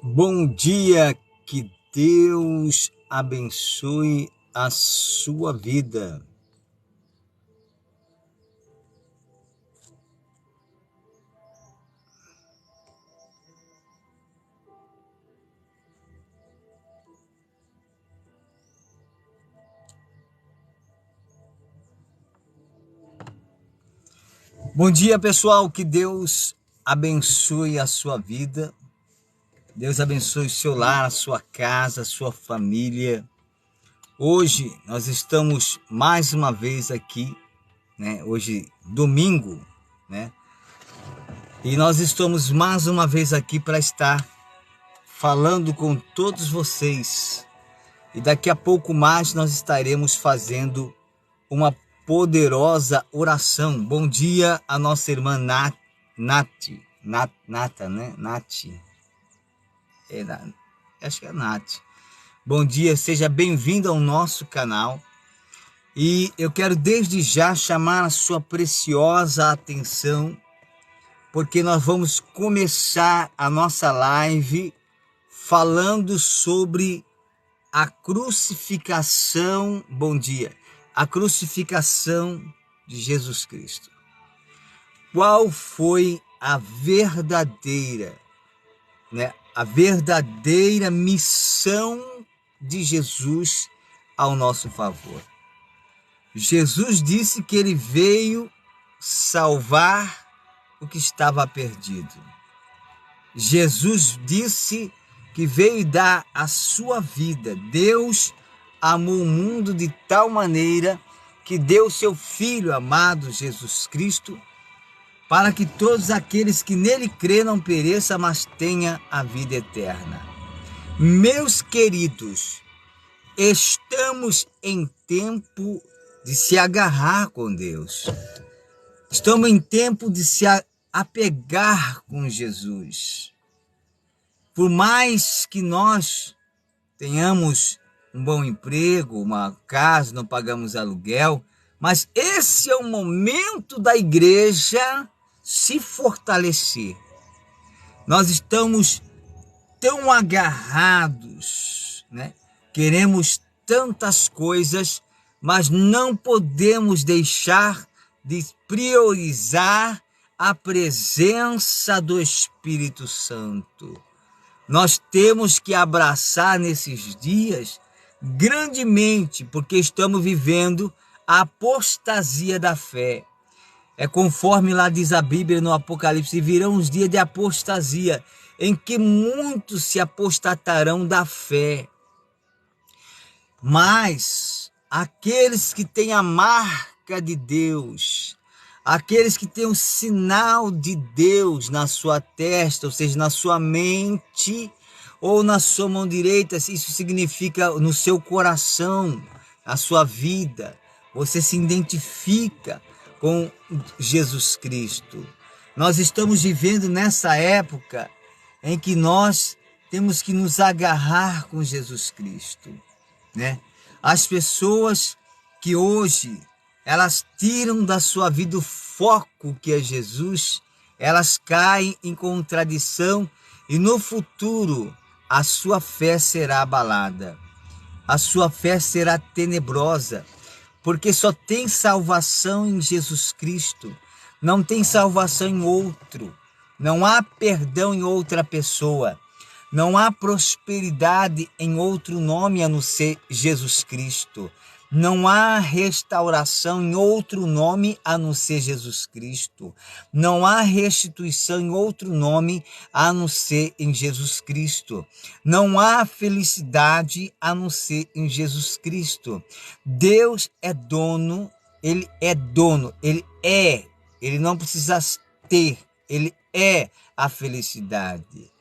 Bom dia, que Deus abençoe a sua vida. Bom dia, pessoal, que Deus abençoe a sua vida. Deus abençoe o seu lar, a sua casa, a sua família. Hoje nós estamos mais uma vez aqui, né? Hoje, domingo, né? E nós estamos mais uma vez aqui para estar falando com todos vocês. E daqui a pouco mais nós estaremos fazendo uma poderosa oração. Bom dia a nossa irmã Nata, né? Nath. Acho que é Nath. Bom dia, seja bem-vindo ao nosso canal. E eu quero desde já chamar a sua preciosa atenção, porque nós vamos começar a nossa live falando sobre a crucificação. Bom dia. A crucificação de Jesus Cristo. Qual foi a verdadeira missão de Jesus ao nosso favor? Jesus disse que ele veio salvar o que estava perdido. Jesus disse que veio dar a sua vida. Deus amou o mundo de tal maneira que deu seu Filho amado Jesus Cristo, para que todos aqueles que nele crêem não pereçam, mas tenham a vida eterna. Meus queridos, estamos em tempo de se agarrar com Deus. Estamos em tempo de se apegar com Jesus. Por mais que nós tenhamos um bom emprego, uma casa, não pagamos aluguel, mas esse é o momento da igreja se fortalecer. Nós estamos tão agarrados, né? Queremos tantas coisas, mas não podemos deixar de priorizar a presença do Espírito Santo. Nós temos que abraçar nesses dias grandemente, porque estamos vivendo a apostasia da fé. É conforme lá diz a Bíblia no Apocalipse, virão os dias de apostasia, em que muitos se apostatarão da fé. Mas aqueles que têm a marca de Deus, aqueles que têm o sinal de Deus na sua testa, ou seja, na sua mente ou na sua mão direita, isso significa no seu coração, a sua vida, você se identifica com Jesus Cristo. Nós estamos vivendo nessa época em que nós temos que nos agarrar com Jesus Cristo, né? As pessoas que hoje elas tiram da sua vida o foco que é Jesus, elas caem em contradição e no futuro a sua fé será abalada, a sua fé será tenebrosa, porque só tem salvação em Jesus Cristo, não tem salvação em outro, não há perdão em outra pessoa, não há prosperidade em outro nome a não ser Jesus Cristo. Não há restauração em outro nome a não ser Jesus Cristo. Não há restituição em outro nome a não ser em Jesus Cristo. Não há felicidade a não ser em Jesus Cristo. Deus é dono, Ele é dono, Ele não precisa ter, Ele é a felicidade.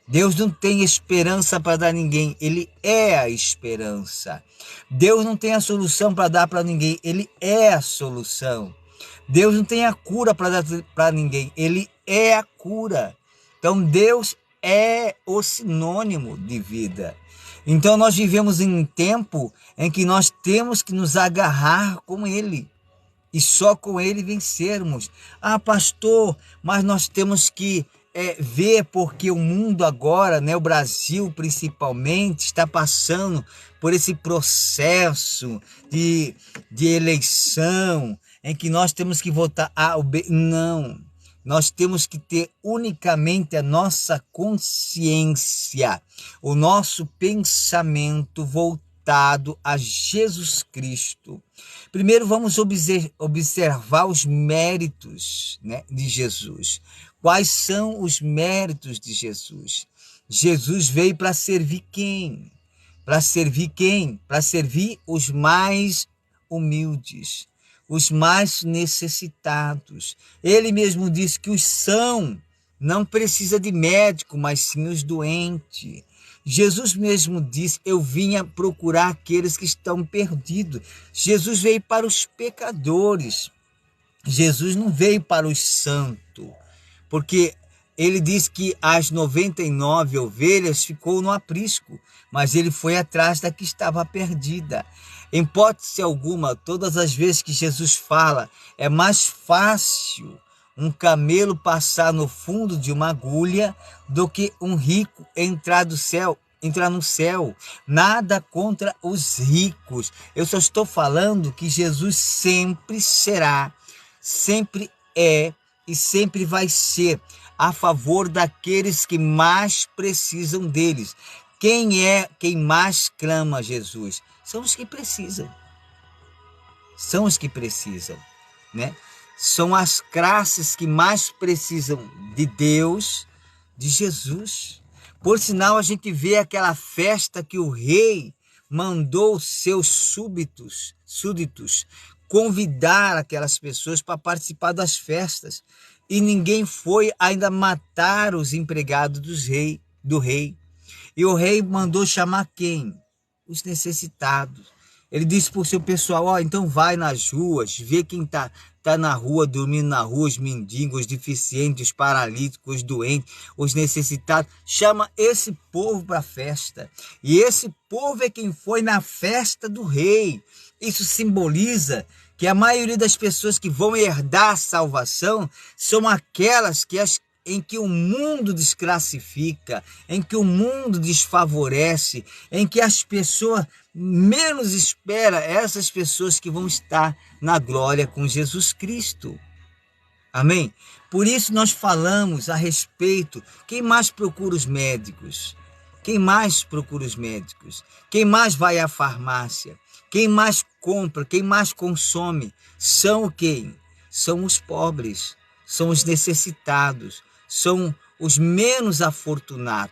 Deus não tem esperança para dar a ninguém, Ele é a esperança. Deus não tem a solução para dar para ninguém, Ele é a solução. Deus não tem a cura para dar para ninguém, Ele é a cura. Então Deus é o sinônimo de vida. Então nós vivemos em um tempo em que nós temos que nos agarrar com Ele. E só com Ele vencermos. Ah, pastor, mas nós temos que ver, porque o mundo agora, né, o Brasil principalmente, está passando por esse processo de eleição, em que nós temos que votar A ou B. Não. Nós temos que ter unicamente a nossa consciência, o nosso pensamento voltado a Jesus Cristo. Primeiro vamos observar os méritos, né, de Jesus. Quais são os méritos de Jesus? Jesus veio para servir quem? Para servir quem? Para servir os mais humildes, os mais necessitados. Ele mesmo disse que os são não precisa de médico, mas sim os doentes. Jesus mesmo disse: eu vinha procurar aqueles que estão perdidos. Jesus veio para os pecadores. Jesus não veio para os santos, porque ele diz que as 99 ovelhas ficou no aprisco, mas ele foi atrás da que estava perdida. Em hipótese alguma, todas as vezes que Jesus fala, é mais fácil um camelo passar no fundo de uma agulha do que um rico entrar no céu. Nada contra os ricos. Eu só estou falando que Jesus sempre será, sempre é e sempre vai ser a favor daqueles que mais precisam deles. Quem mais clama a Jesus? São os que precisam. São os que precisam, né? São as classes que mais precisam de Deus, de Jesus. Por sinal, a gente vê aquela festa que o rei mandou seus súditos convidar aquelas pessoas para participar das festas. E ninguém foi, ainda matar os empregados do rei. E o rei mandou chamar quem? Os necessitados. Ele disse para o seu pessoal: ó, então vai nas ruas, vê quem tá na rua, dormindo na rua, os mendigos, os deficientes, os paralíticos, os doentes, os necessitados. Chama esse povo para a festa. E esse povo é quem foi na festa do rei. Isso simboliza que a maioria das pessoas que vão herdar a salvação são aquelas em que o mundo desclassifica, em que o mundo desfavorece, em que as pessoas menos esperam, essas pessoas que vão estar na glória com Jesus Cristo. Amém? Por isso nós falamos a respeito, quem mais procura os médicos? Quem mais procura os médicos? Quem mais vai à farmácia? Quem mais compra? Quem mais consome? São quem? São os pobres, são os necessitados, são os menos afortunados.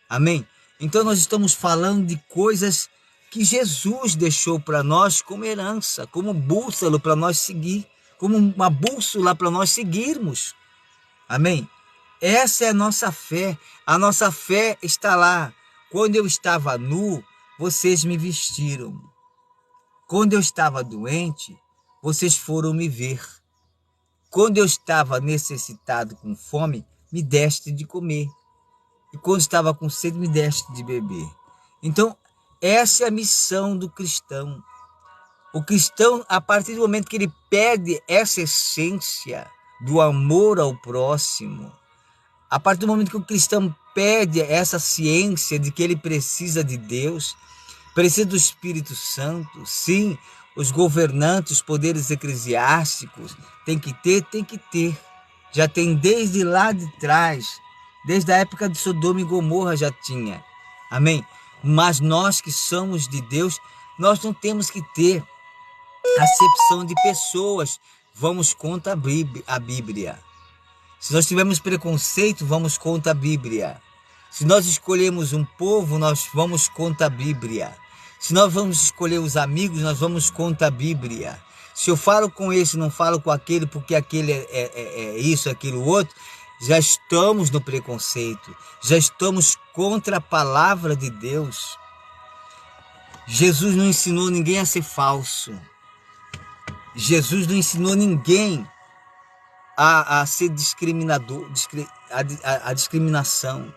Amém? Então nós estamos falando de coisas que Jesus deixou para nós como herança, como bússola para nós seguir, como uma bússola para nós seguirmos. Amém? Essa é a nossa fé. A nossa fé está lá. Quando eu estava nu, vocês me vestiram. Quando eu estava doente, vocês foram me ver. Quando eu estava necessitado, com fome, me deste de comer. E quando estava com sede, me deste de beber. Então, essa é a missão do cristão. O cristão, a partir do momento que ele perde essa essência do amor ao próximo, a partir do momento que o cristão perde essa ciência de que ele precisa de Deus, precisa do Espírito Santo, sim, os governantes, os poderes eclesiásticos, tem que ter. Já tem desde lá de trás, desde a época de Sodoma e Gomorra já tinha. Amém? Mas nós que somos de Deus, nós não temos que ter acepção de pessoas. Vamos contra a Bíblia. Se nós tivermos preconceito, vamos contra a Bíblia. Se nós escolhemos um povo, nós vamos contra a Bíblia. Se nós vamos escolher os amigos, nós vamos contra a Bíblia. Se eu falo com esse, não falo com aquele, porque aquele é isso, aquilo outro, já estamos no preconceito, já estamos contra a palavra de Deus. Jesus não ensinou ninguém a ser falso. Jesus não ensinou ninguém a ser discriminador, a discriminação.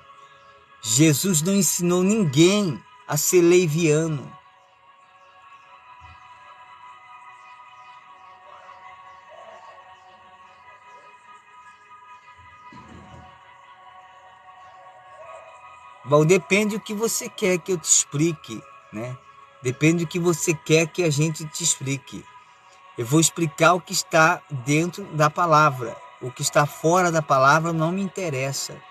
Jesus não ensinou ninguém a ser leviano. Bom, depende do que você quer que eu te explique, né? Depende do que você quer que a gente te explique. Eu vou explicar o que está dentro da palavra. O que está fora da palavra não me interessa,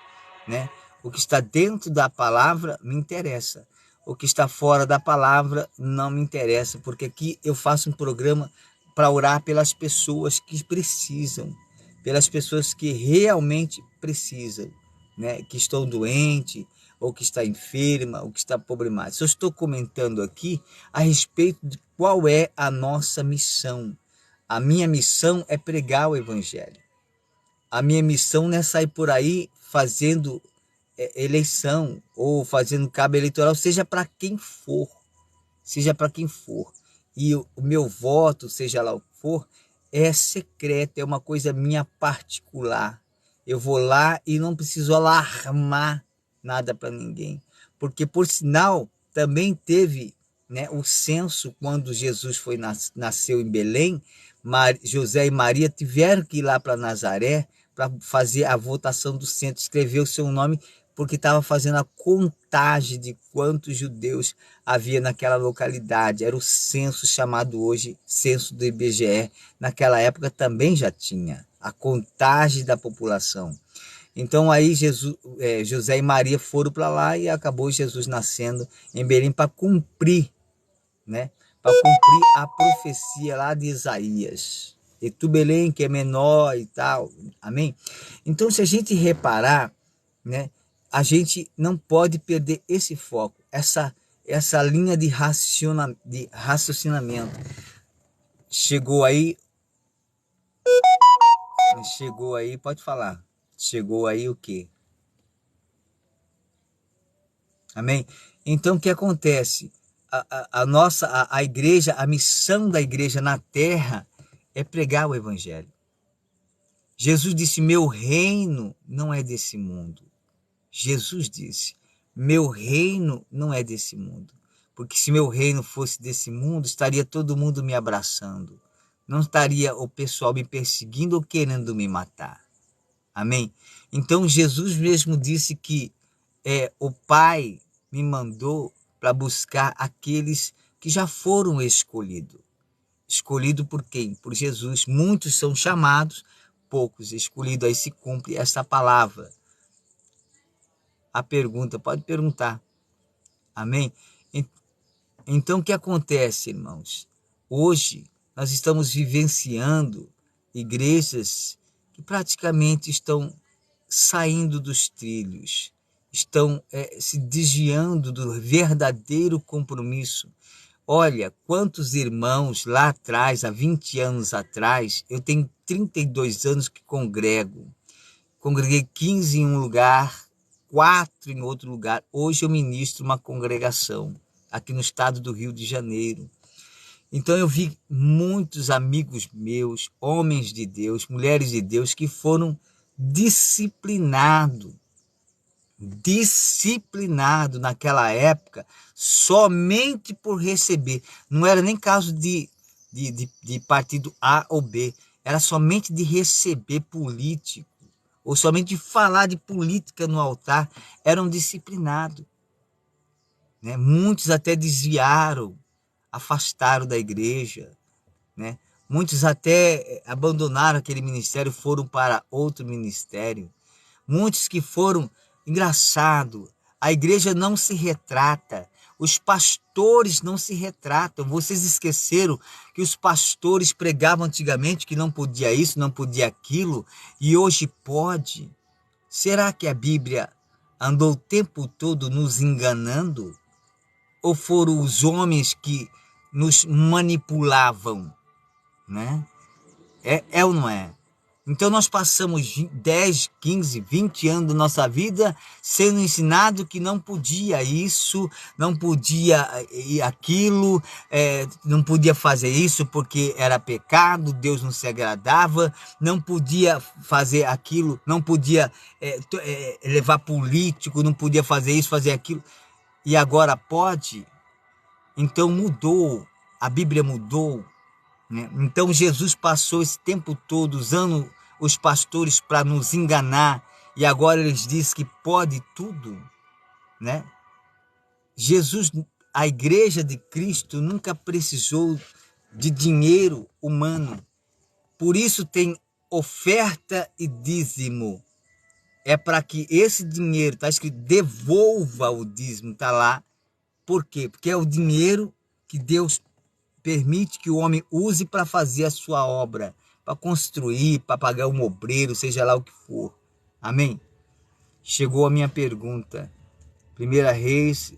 né? O que está dentro da palavra me interessa. O que está fora da palavra não me interessa, porque aqui eu faço um programa para orar pelas pessoas que precisam, pelas pessoas que realmente precisam, né? Que estão doentes, ou que está enferma, ou que está problemática. Eu estou comentando aqui a respeito de qual é a nossa missão. A minha missão é pregar o evangelho. A minha missão não é sair por aí fazendo eleição ou fazendo cabo eleitoral, seja para quem for, seja para quem for. E o meu voto, seja lá o que for, é secreto, é uma coisa minha particular. Eu vou lá e não preciso alarmar nada para ninguém, porque por sinal também teve, né, o censo quando Jesus nasceu em Belém. José e Maria tiveram que ir lá para Nazaré para fazer a votação do censo, escrever o seu nome, porque estava fazendo a contagem de quantos judeus havia naquela localidade. Era o censo chamado hoje censo do IBGE. Naquela época também já tinha a contagem da população. Então aí José e Maria foram para lá e acabou Jesus nascendo em Belém para cumprir, né? Para cumprir a profecia lá de Isaías. E tu, Belém, que é menor e tal. Amém? Então, se a gente reparar, né, a gente não pode perder esse foco, essa linha de raciocinamento. Chegou aí, pode falar. Chegou aí o quê? Amém? Então, o que acontece? A igreja, a missão da igreja na terra é pregar o evangelho. Jesus disse, meu reino não é desse mundo. Jesus disse, meu reino não é desse mundo. Porque se meu reino fosse desse mundo, estaria todo mundo me abraçando. Não estaria o pessoal me perseguindo ou querendo me matar. Amém? Então Jesus mesmo disse que o Pai me mandou para buscar aqueles que já foram escolhidos. Escolhido por quem? Por Jesus. Muitos são chamados, poucos escolhidos. Aí se cumpre essa palavra. A pergunta, pode perguntar. Amém? Então, o que acontece, irmãos? Hoje, nós estamos vivenciando igrejas que praticamente estão saindo dos trilhos, estão se desviando do verdadeiro compromisso. Olha, quantos irmãos lá atrás, há 20 anos atrás, eu tenho 32 anos que congrego. Congreguei 15 em um lugar, 4 em outro lugar. Hoje eu ministro uma congregação aqui no estado do Rio de Janeiro. Então eu vi muitos amigos meus, homens de Deus, mulheres de Deus, que foram disciplinados naquela época, somente por receber. Não era nem caso de partido A ou B, era somente de receber político, ou somente de falar de política no altar, eram disciplinados. Né? Muitos até desviaram, afastaram da igreja, né? Muitos até abandonaram aquele ministério, foram para outro ministério. Muitos que foram, engraçado, a igreja não se retrata, os pastores não se retratam. Vocês esqueceram que os pastores pregavam antigamente que não podia isso, não podia aquilo, e hoje pode? Será que a Bíblia andou o tempo todo nos enganando? Ou foram os homens que nos manipulavam, né? É ou não é? Então nós passamos 10, 15, 20 anos da nossa vida sendo ensinado que não podia isso, não podia aquilo, não podia fazer isso porque era pecado, Deus não se agradava, não podia fazer aquilo, não podia levar político, não podia fazer isso, fazer aquilo. E agora pode? Então mudou, a Bíblia mudou, né? Então Jesus passou esse tempo todo usando os pastores para nos enganar, e agora eles dizem que pode tudo. né? Jesus, a igreja de Cristo nunca precisou de dinheiro humano. Por isso tem oferta e dízimo. É para que esse dinheiro, está escrito, devolva o dízimo, está lá. Por quê? Porque é o dinheiro que Deus permite que o homem use para fazer a sua obra, para construir, para pagar um obreiro, seja lá o que for. Amém? Chegou a minha pergunta. 1 Reis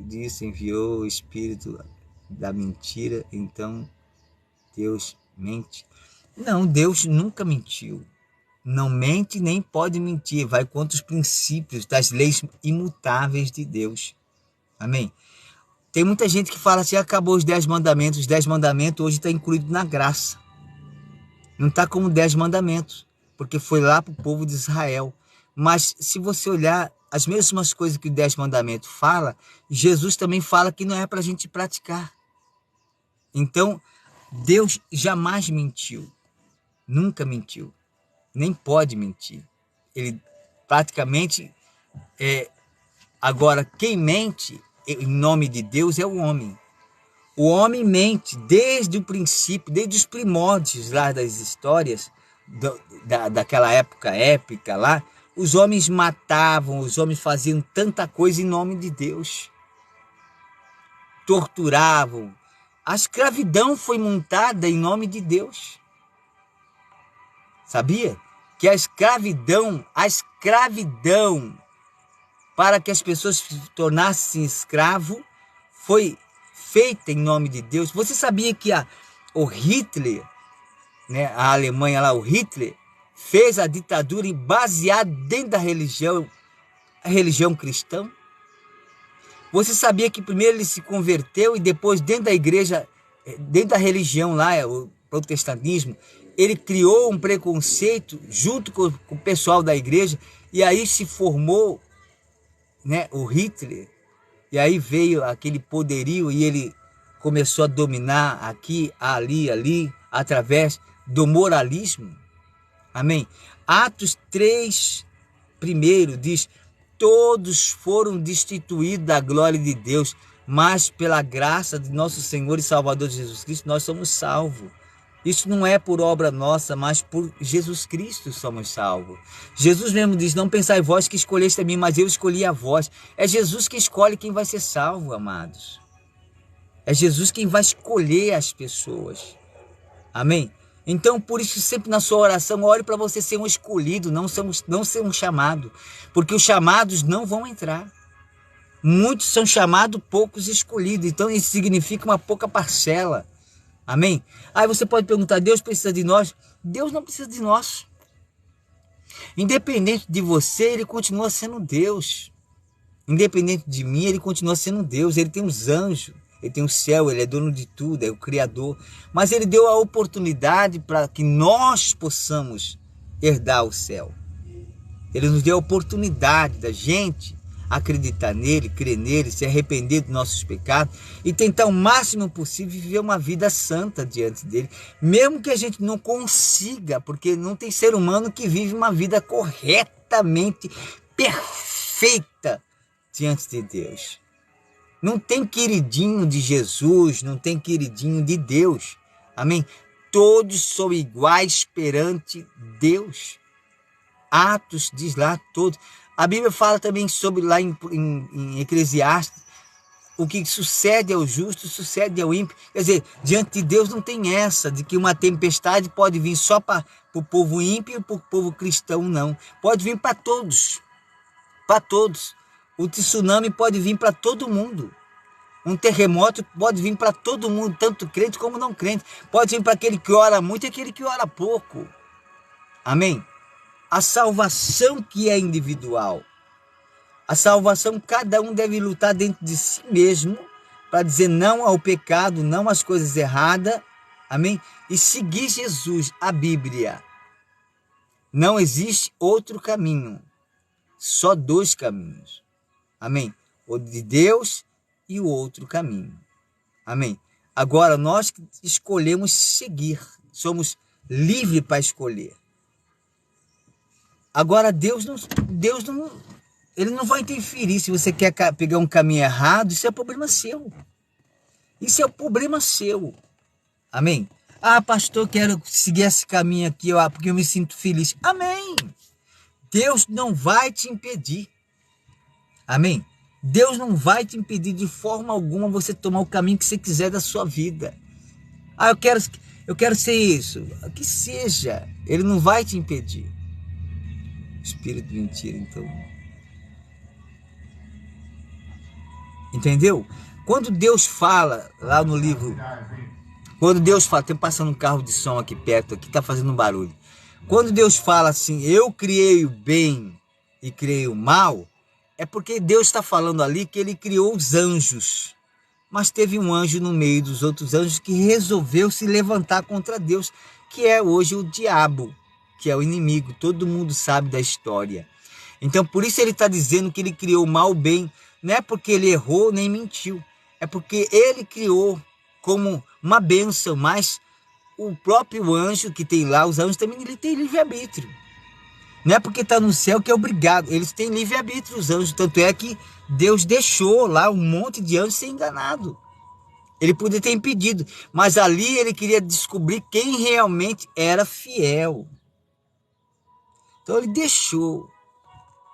disse, enviou o espírito da mentira, então Deus mente? Não, Deus nunca mentiu. Não mente nem pode mentir, vai contra os princípios das leis imutáveis de Deus. Amém? Tem muita gente que fala assim, acabou os 10 mandamentos. Os 10 mandamentos hoje está incluído na graça. Não está como 10 mandamentos, porque foi lá para o povo de Israel. Mas se você olhar as mesmas coisas que os 10 mandamentos fala, Jesus também fala que não é para a gente praticar. Então, Deus jamais mentiu. Nunca mentiu. Nem pode mentir. Ele praticamente... Agora, quem mente em nome de Deus é o homem. O homem mente desde o princípio, desde os primórdios lá das histórias, daquela época épica lá. Os homens matavam, os homens faziam tanta coisa em nome de Deus. Torturavam. A escravidão foi montada em nome de Deus. Sabia? Que a escravidão, para que as pessoas se tornassem escravo, foi feita em nome de Deus. Você sabia que o Hitler, né, a Alemanha lá, o Hitler, fez a ditadura baseada dentro da religião, a religião cristã? Você sabia que primeiro ele se converteu e depois dentro da igreja, dentro da religião lá, o protestantismo, ele criou um preconceito junto com o pessoal da igreja e aí se formou, né, o Hitler. E aí veio aquele poderio e ele começou a dominar aqui, ali, através do moralismo. Amém? Atos 3, primeiro, diz, todos foram destituídos da glória de Deus, mas pela graça de nosso Senhor e Salvador Jesus Cristo, nós somos salvos. Isso não é por obra nossa, mas por Jesus Cristo somos salvos. Jesus mesmo diz, não pensai vós que escolheste a mim, mas eu escolhi a vós. É Jesus que escolhe quem vai ser salvo, amados. É Jesus quem vai escolher as pessoas. Amém? Então, por isso, sempre na sua oração, ore para você ser um escolhido, não ser um chamado. Porque os chamados não vão entrar. Muitos são chamados, poucos escolhidos. Então, isso significa uma pouca parcela. Amém? Aí você pode perguntar, Deus precisa de nós? Deus não precisa de nós. Independente de você, Ele continua sendo Deus. Independente de mim, Ele continua sendo Deus. Ele tem os anjos, Ele tem o céu, Ele é dono de tudo, é o Criador. Mas Ele deu a oportunidade para que nós possamos herdar o céu. Ele nos deu a oportunidade da gente acreditar nele, crer nele, se arrepender dos nossos pecados e tentar o máximo possível viver uma vida santa diante dele, mesmo que a gente não consiga, porque não tem ser humano que vive uma vida corretamente perfeita diante de Deus. Não tem queridinho de Jesus, não tem queridinho de Deus. Amém? Todos são iguais perante Deus. Atos diz lá todos. A Bíblia fala também sobre lá em Eclesiastes, o que sucede ao justo, sucede ao ímpio. Quer dizer, diante de Deus não tem essa de que uma tempestade pode vir só para o povo ímpio e para o povo cristão, não. Pode vir para todos. Para todos. O tsunami pode vir para todo mundo. Um terremoto pode vir para todo mundo, tanto crente como não crente. Pode vir para aquele que ora muito e aquele que ora pouco. Amém? A salvação que é individual. A salvação, cada um deve lutar dentro de si mesmo para dizer não ao pecado, não às coisas erradas. Amém? E seguir Jesus, a Bíblia. Não existe outro caminho. Só dois caminhos. Amém? O de Deus e o outro caminho. Amém? Agora, nós escolhemos seguir. Somos livres para escolher. Agora, Deus não, Ele não vai interferir. Se você quer pegar um caminho errado, isso é problema seu. Isso é o problema seu. Amém? Ah, pastor, quero seguir esse caminho aqui, ó, porque eu me sinto feliz. Amém. Deus não vai te impedir. Amém? Deus não vai te impedir de forma alguma você tomar o caminho que você quiser da sua vida. Ah, eu quero ser isso. Que seja. Ele não vai te impedir. Espírito de mentira, então. Entendeu? Quando Deus fala lá no livro, quando Deus fala, tem passando um carro de som aqui perto, aqui tá fazendo um barulho. Quando Deus fala assim, eu criei o bem e criei o mal, é porque Deus está falando ali que ele criou os anjos. Mas teve um anjo no meio dos outros anjos que resolveu se levantar contra Deus, que é hoje o diabo, que é o inimigo. Todo mundo sabe da história. Então, por isso ele está dizendo que ele criou o mal, o bem. Não é porque ele errou nem mentiu. É porque ele criou como uma bênção. Mas o próprio anjo que tem lá, os anjos também, ele tem livre-arbítrio. Não é porque está no céu que é obrigado. Eles têm livre-arbítrio, os anjos. Tanto é que Deus deixou lá um monte de anjos ser enganado. Ele podia ter impedido. Mas ali ele queria descobrir quem realmente era fiel. Então ele deixou.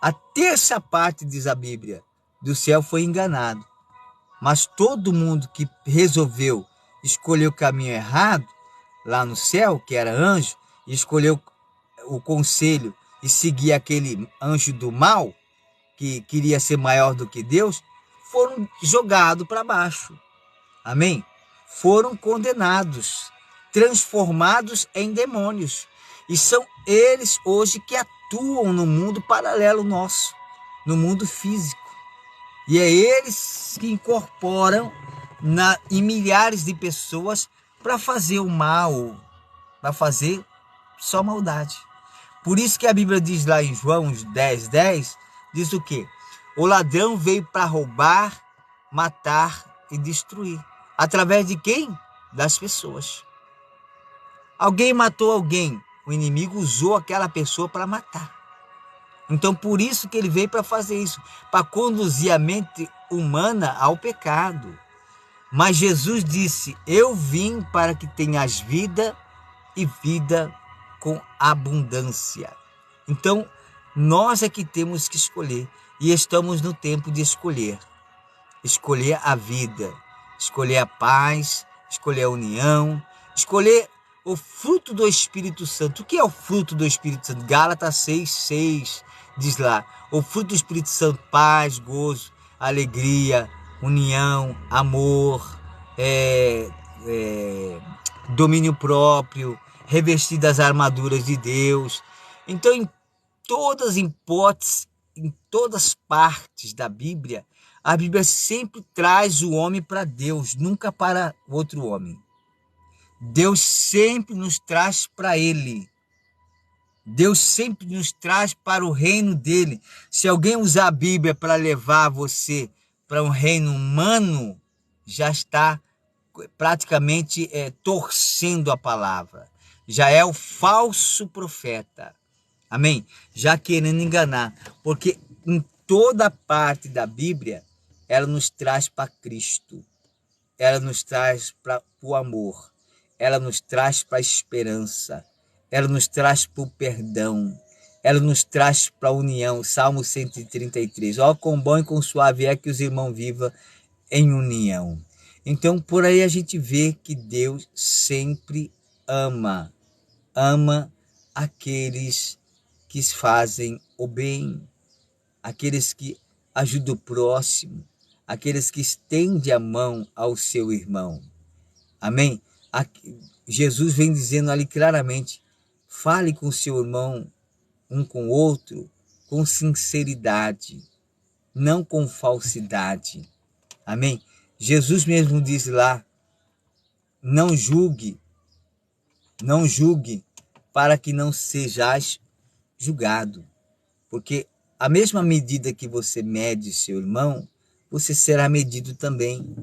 A terça parte, diz a Bíblia, do céu foi enganado. Mas todo mundo que resolveu escolher o caminho errado, lá no céu, que era anjo, e escolheu o conselho e seguir aquele anjo do mal, que queria ser maior do que Deus, foram jogados para baixo. Amém? Foram condenados, transformados em demônios. E são eles hoje que atuam no mundo paralelo nosso, no mundo físico. E é eles que incorporam em milhares de pessoas para fazer o mal, para fazer só maldade. Por isso que a Bíblia diz lá em João 10:10, diz o quê? O ladrão veio para roubar, matar e destruir. Através de quem? Das pessoas. Alguém matou alguém, o inimigo usou aquela pessoa para matar. Então por isso que ele veio para fazer isso, para conduzir a mente humana ao pecado. Mas Jesus disse, eu vim para que tenhas vida e vida com abundância. Então nós é que temos que escolher, e estamos no tempo de escolher. Escolher a vida, escolher a paz, escolher a união, escolher o fruto do Espírito Santo. O que é o fruto do Espírito Santo? Gálatas 6:6 diz lá, o fruto do Espírito Santo, paz, gozo, alegria, união, amor, domínio próprio, revestir das armaduras de Deus. Então, em todas as hipóteses, em todas as partes da Bíblia, a Bíblia sempre traz o homem para Deus, nunca para outro homem. Deus sempre nos traz para Ele. Deus sempre nos traz para o reino dele. Se alguém usar a Bíblia para levar você para um reino humano, já está praticamente torcendo a palavra. Já é o falso profeta. Amém? Já querendo enganar. Porque em toda parte da Bíblia, ela nos traz para Cristo. Ela nos traz para o amor. Ela nos traz para a esperança. Ela nos traz para o perdão. Ela nos traz para a união. Salmo 133. Ó, quão bom e quão suave é que os irmãos vivam em união. Então, por aí a gente vê que Deus sempre ama. Ama aqueles que fazem o bem. Aqueles que ajudam o próximo. Aqueles que estendem a mão ao seu irmão. Amém? Jesus vem dizendo ali claramente, fale com seu irmão, um com o outro, com sinceridade, não com falsidade. Amém? Jesus mesmo diz lá, não julgue para que não sejais julgado. Porque a mesma medida que você mede seu irmão, você será medido também.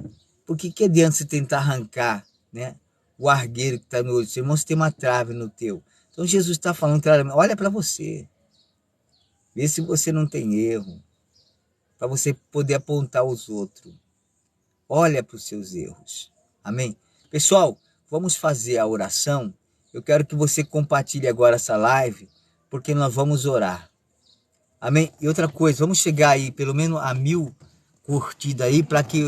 Porque que adianta você tentar arrancar, né, o argueiro que está no olho do seu irmão, se tem uma trave no teu? Então Jesus está falando claramente, olha para você, vê se você não tem erro, para você poder apontar os outros. Olha para os seus erros. Amém? Pessoal, vamos fazer a oração. Eu quero que você compartilhe agora essa live, porque nós vamos orar. Amém? E outra coisa, vamos chegar aí pelo menos a 1000 curtidas aí, para que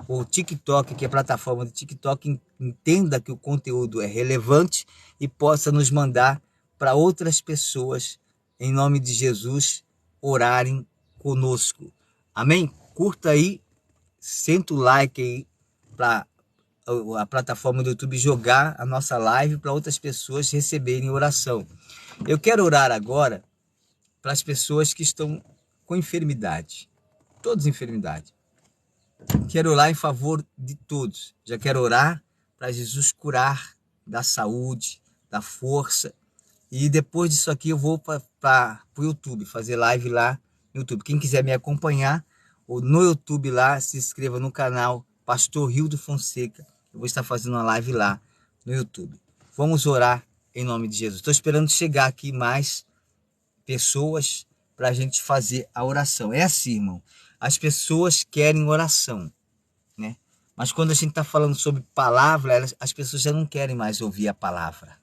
o TikTok, que é a plataforma do TikTok, entenda que o conteúdo é relevante e possa nos mandar para outras pessoas, em nome de Jesus, orarem conosco. Amém? Curta aí, senta o like aí para a plataforma do YouTube jogar a nossa live para outras pessoas receberem oração. Eu quero orar agora para as pessoas que estão com enfermidade, todas enfermidades. Quero orar em favor de todos. Já quero orar para Jesus curar, da saúde, da força. E depois disso aqui eu vou para o YouTube, fazer live lá no YouTube. Quem quiser me acompanhar no YouTube lá, se inscreva no canal Pastor Rildo Fonseca. Eu vou estar fazendo uma live lá no YouTube. Vamos orar em nome de Jesus. Estou esperando chegar aqui mais pessoas para a gente fazer a oração. É assim, irmão. As pessoas querem oração, né? Mas quando a gente está falando sobre palavra, as pessoas já não querem mais ouvir a palavra.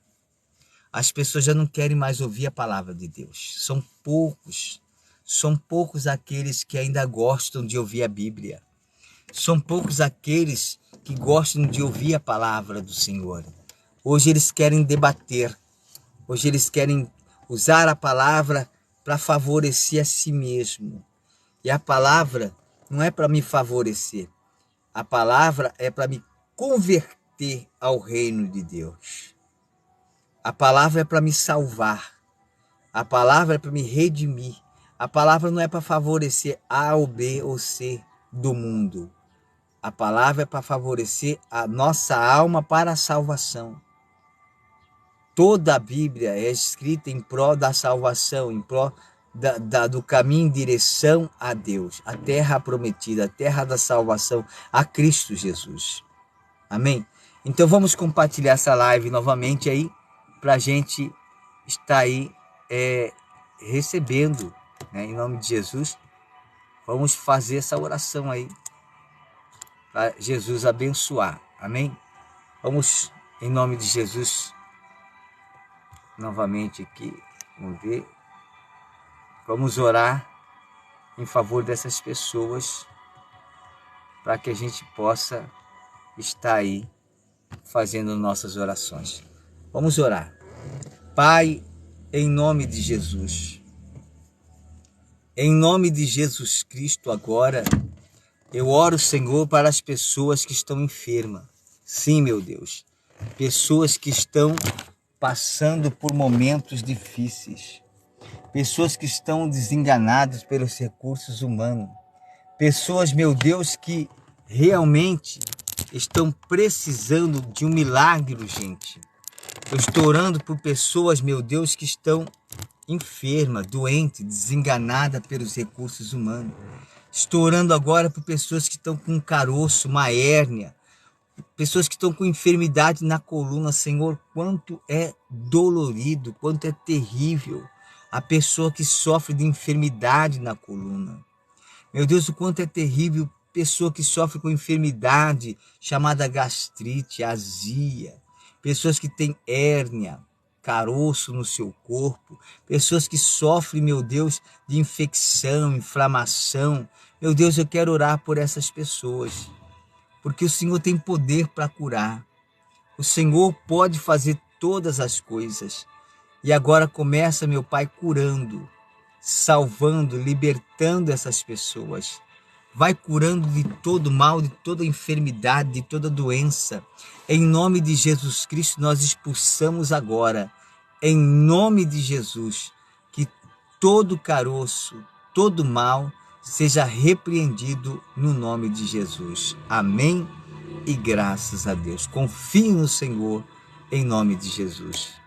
As pessoas já não querem mais ouvir a palavra de Deus. São poucos aqueles que ainda gostam de ouvir a Bíblia. São poucos aqueles que gostam de ouvir a palavra do Senhor. Hoje eles querem debater. Hoje eles querem usar a palavra para favorecer a si mesmo. E a palavra não é para me favorecer. A palavra é para me converter ao reino de Deus. A palavra é para me salvar. A palavra é para me redimir. A palavra não é para favorecer A ou B ou C do mundo. A palavra é para favorecer a nossa alma para a salvação. Toda a Bíblia é escrita em prol da salvação, em prol do caminho em direção a Deus, a terra prometida, a terra da salvação, a Cristo Jesus. Amém? Então vamos compartilhar essa live novamente aí, para a gente estar aí recebendo, né, em nome de Jesus. Vamos fazer essa oração aí, para Jesus abençoar. Amém? Vamos, em nome de Jesus, novamente aqui, vamos ver. Vamos orar em favor dessas pessoas, para que a gente possa estar aí fazendo nossas orações. Vamos orar. Pai, em nome de Jesus, em nome de Jesus Cristo agora, eu oro, Senhor, para as pessoas que estão enfermas. Sim, meu Deus, pessoas que estão passando por momentos difíceis. Pessoas que estão desenganadas pelos recursos humanos. Pessoas, meu Deus, que realmente estão precisando de um milagre urgente. Eu estou orando por pessoas, meu Deus, que estão enfermas, doentes, desenganadas pelos recursos humanos. Estou orando agora por pessoas que estão com um caroço, uma hérnia. Pessoas que estão com enfermidade na coluna. Senhor, quanto é dolorido, quanto é terrível a pessoa que sofre de enfermidade na coluna. Meu Deus, o quanto é terrível pessoa que sofre com enfermidade chamada gastrite, azia. Pessoas que têm hérnia, caroço no seu corpo. Pessoas que sofrem, meu Deus, de infecção, inflamação. Meu Deus, eu quero orar por essas pessoas, porque o Senhor tem poder para curar. O Senhor pode fazer todas as coisas. E agora começa, meu Pai, curando, salvando, libertando essas pessoas. Vai curando de todo mal, de toda enfermidade, de toda doença. Em nome de Jesus Cristo, nós expulsamos agora, em nome de Jesus, que todo caroço, todo mal seja repreendido no nome de Jesus. Amém e graças a Deus. Confie no Senhor, em nome de Jesus.